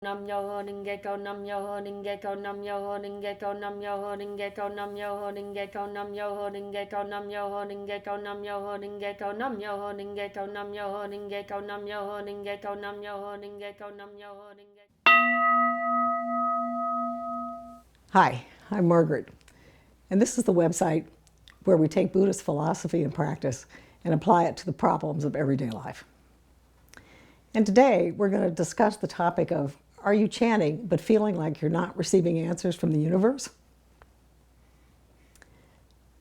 Nam-myoho-renge-kyo, Nam-myoho-renge-kyo, Nam-myoho-renge-kyo, Nam-myoho-renge-kyo, Nam-myoho-renge-kyo, Nam-myoho-renge-kyo, Nam-myoho-renge-kyo, Nam-myoho-renge-kyo, Nam-myoho-renge-kyo, Nam-myoho-renge-kyo, Nam-myoho-renge-kyo, Nam-myoho-renge-kyo, Nam-myoho-renge-kyo. Hi, I'm Margaret, and this is the website where we take Buddhist philosophy and practice and apply it to the problems of everyday life. And today we're going to discuss the topic of, are you chanting but feeling like you're not receiving answers from the universe?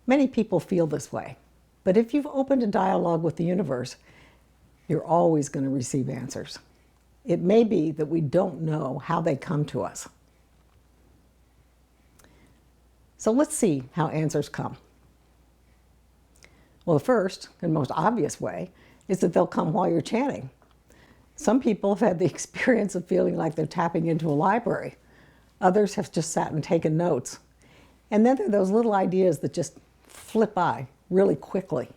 Many people feel this way, but if you've opened a dialogue with the universe, you're always going to receive answers. It may be that we don't know how they come to us. So let's see how answers come. Well, the first and most obvious way is that they'll come while you're chanting. Some people have had the experience of feeling like they're tapping into a library. Others have just sat and taken notes. And then there are those little ideas that just flip by really quickly.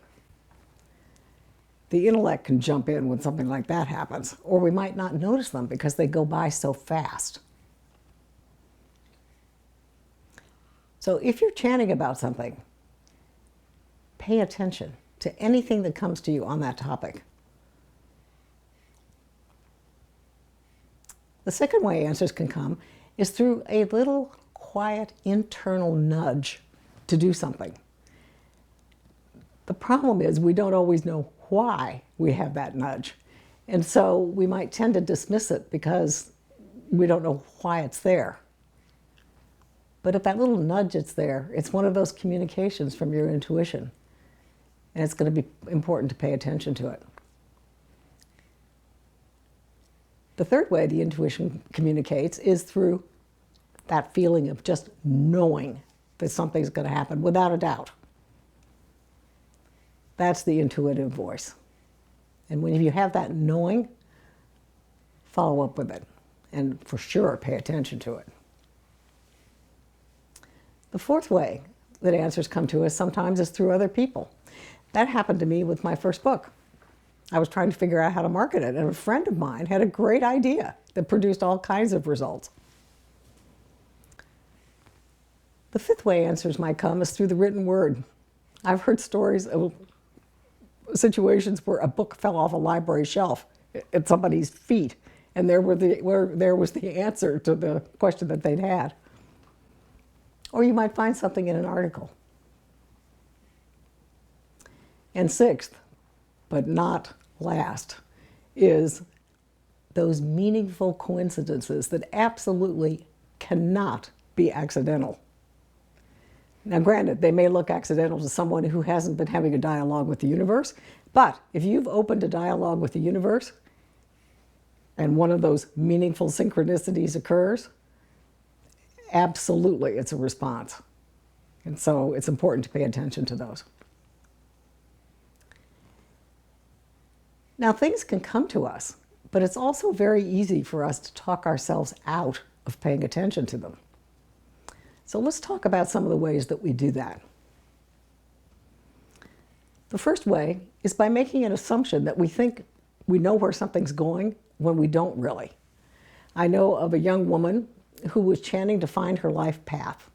The intellect can jump in when something like that happens, or we might not notice them because they go by so fast. So if you're chanting about something, pay attention to anything that comes to you on that topic. The second way answers can come is through a little quiet internal nudge to do something. The problem is we don't always know why we have that nudge. And so we might tend to dismiss it because we don't know why it's there. But if that little nudge is there, it's one of those communications from your intuition. And it's going to be important to pay attention to it. The third way the intuition communicates is through that feeling of just knowing that something's going to happen without a doubt. That's the intuitive voice. And when you have that knowing, follow up with it. And for sure, pay attention to it. The fourth way that answers come to us sometimes is through other people. That happened to me with my first book. I was trying to figure out how to market it, and a friend of mine had a great idea that produced all kinds of results. The fifth way answers might come is through the written word. I've heard stories of situations where a book fell off a library shelf at somebody's feet, and there was the answer to the question that they'd had. Or you might find something in an article. And sixth, but not last, is those meaningful coincidences that absolutely cannot be accidental. Now, granted, they may look accidental to someone who hasn't been having a dialogue with the universe, but if you've opened a dialogue with the universe and one of those meaningful synchronicities occurs, absolutely it's a response. And so it's important to pay attention to those. Now, things can come to us, but it's also very easy for us to talk ourselves out of paying attention to them. So let's talk about some of the ways that we do that. The first way is by making an assumption that we think we know where something's going when we don't really. I know of a young woman who was chanting to find her life path.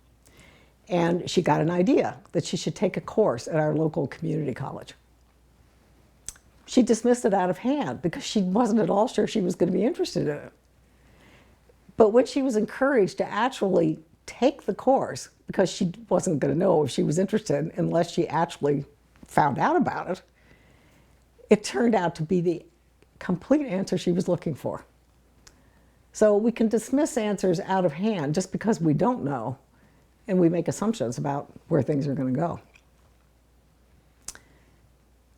And she got an idea that she should take a course at our local community college. She dismissed it out of hand because she wasn't at all sure she was going to be interested in it. But when she was encouraged to actually take the course, because she wasn't going to know if she was interested unless she actually found out about it, it turned out to be the complete answer she was looking for. So we can dismiss answers out of hand just because we don't know, and we make assumptions about where things are going to go.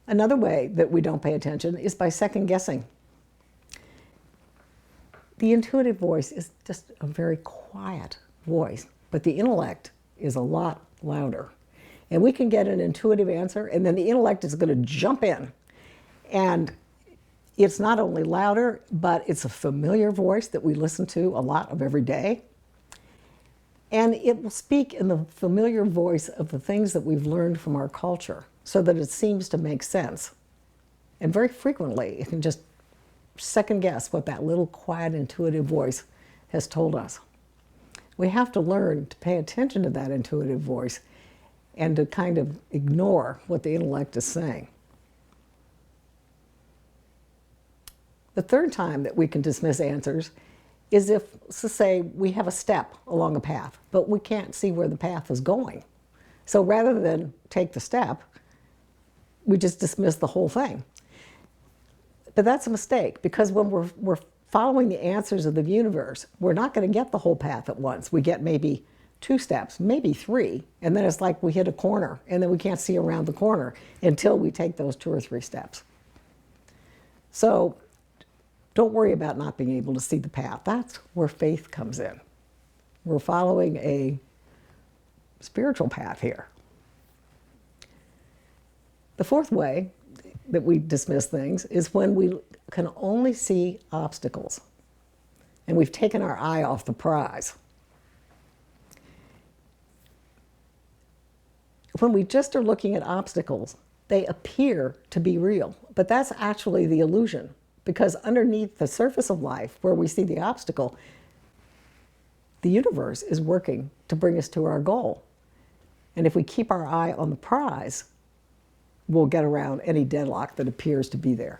Another way that we don't pay attention is by second guessing. The intuitive voice is just a very quiet voice, but the intellect is a lot louder. And we can get an intuitive answer, and then the intellect is going to jump in. And it's not only louder, but it's a familiar voice that we listen to a lot of every day. And it will speak in the familiar voice of the things that we've learned from our culture, so that it seems to make sense. And very frequently, it can just second guess what that little quiet intuitive voice has told us. We have to learn to pay attention to that intuitive voice and to kind of ignore what the intellect is saying. The third time that we can dismiss answers is if, let's say, we have a step along a path, but we can't see where the path is going. So rather than take the step, we just dismiss the whole thing. But that's a mistake, because when we're following the answers of the universe, we're not going to get the whole path at once. We get maybe 2 steps, maybe 3, and then it's like we hit a corner, and then we can't see around the corner until we take those 2 or 3 steps. So don't worry about not being able to see the path. That's where faith comes in. We're following a spiritual path here. The fourth way that we dismiss things is when we can only see obstacles and we've taken our eye off the prize. When we just are looking at obstacles, they appear to be real, but that's actually the illusion, because underneath the surface of life, where we see the obstacle, the universe is working to bring us to our goal. And if we keep our eye on the prize, we'll get around any deadlock that appears to be there.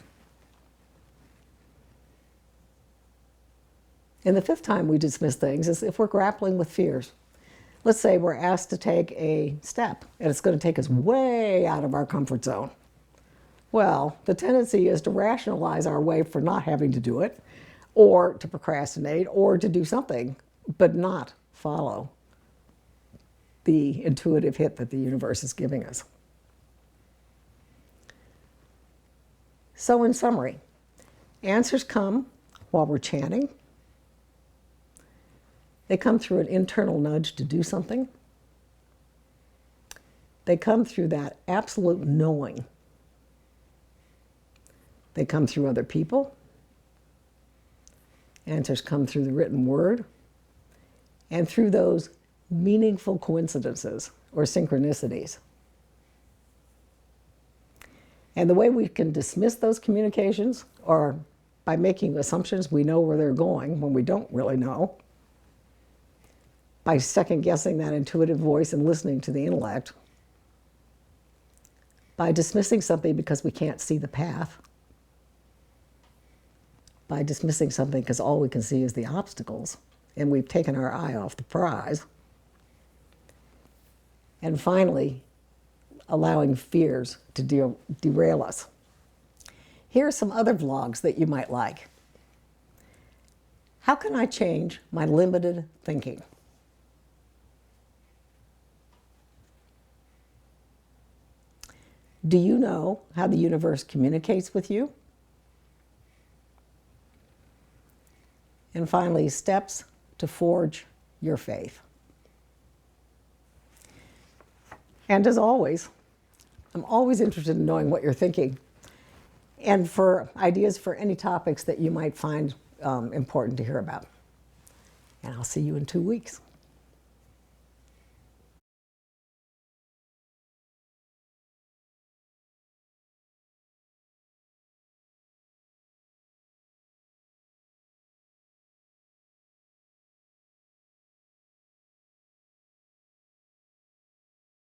And the fifth time we dismiss things is if we're grappling with fears. Let's say we're asked to take a step, and it's going to take us way out of our comfort zone. Well, the tendency is to rationalize our way for not having to do it, or to procrastinate, or to do something, but not follow the intuitive hit that the universe is giving us. So in summary, answers come while we're chanting. They come through an internal nudge to do something. They come through that absolute knowing. They come through other people. Answers come through the written word and through those meaningful coincidences or synchronicities. And the way we can dismiss those communications are by making assumptions we know where they're going when we don't really know, by second-guessing that intuitive voice and listening to the intellect, by dismissing something because we can't see the path, by dismissing something because all we can see is the obstacles, and we've taken our eye off the prize, and finally, allowing fears to derail us. Here are some other vlogs that you might like. How can I change my limited thinking? Do you know how the universe communicates with you? And finally, steps to forge your faith. And as always, I'm always interested in knowing what you're thinking and for ideas for any topics that you might find important to hear about. And I'll see you in 2 weeks.